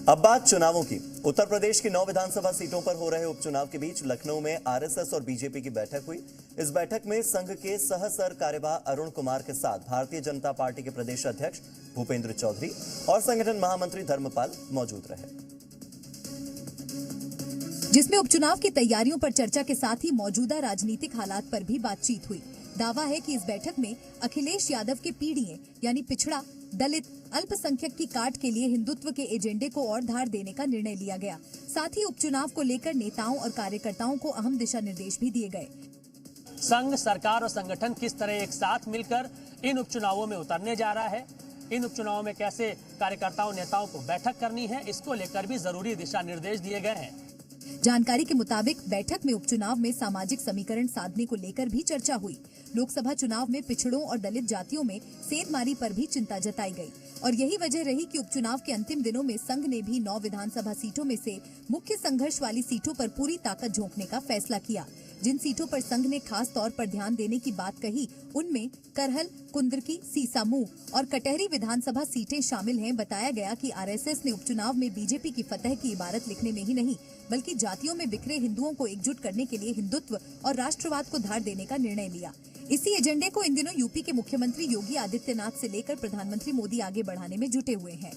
अब बात चुनावों की। उत्तर प्रदेश की 9 विधानसभा सीटों पर हो रहे उपचुनाव के बीच लखनऊ में आरएसएस और बीजेपी की बैठक हुई। इस बैठक में संघ के सह सर कार्यवाह अरुण कुमार के साथ भारतीय जनता पार्टी के प्रदेश अध्यक्ष भूपेंद्र चौधरी और संगठन महामंत्री धर्मपाल मौजूद रहे, जिसमें उपचुनाव की तैयारियों पर चर्चा के साथ ही मौजूदा राजनीतिक हालात पर भी बातचीत हुई। दावा है कि इस बैठक में अखिलेश यादव के पीढ़ीए यानी पिछड़ा, दलित, अल्पसंख्यक की काट के लिए हिंदुत्व के एजेंडे को और धार देने का निर्णय लिया गया। साथ ही उपचुनाव को लेकर नेताओं और कार्यकर्ताओं को अहम दिशा निर्देश भी दिए गए। संघ, सरकार और संगठन किस तरह एक साथ मिलकर इन उपचुनावों में उतरने जा रहा है, इन उपचुनावों में कैसे कार्यकर्ताओं नेताओं को बैठक करनी है, इसको लेकर भी जरूरी दिशा निर्देश दिए गए हैं। जानकारी के मुताबिक बैठक में उपचुनाव में सामाजिक समीकरण साधने को लेकर भी चर्चा हुई। लोकसभा चुनाव में पिछड़ों और दलित जातियों में सेंधमारी पर भी चिंता जताई गई और यही वजह रही कि उपचुनाव के अंतिम दिनों में संघ ने भी 9 विधानसभा सीटों में से मुख्य संघर्ष वाली सीटों पर पूरी ताकत झोंकने का फैसला किया। जिन सीटों पर संघ ने खास तौर पर ध्यान देने की बात कही, उनमें करहल, कुंदरकी, सीसामऊ और कटहरी विधानसभा सीटें शामिल हैं। बताया गया कि आरएसएस ने उपचुनाव में बीजेपी की फतह की इबारत लिखने में ही नहीं, बल्कि जातियों में बिखरे हिंदुओं को एकजुट करने के लिए हिंदुत्व और राष्ट्रवाद को धार देने का निर्णय लिया। इसी एजेंडे को इन दिनों यूपी के मुख्यमंत्री योगी आदित्यनाथ से लेकर प्रधानमंत्री मोदी आगे बढ़ाने में जुटे हुए हैं।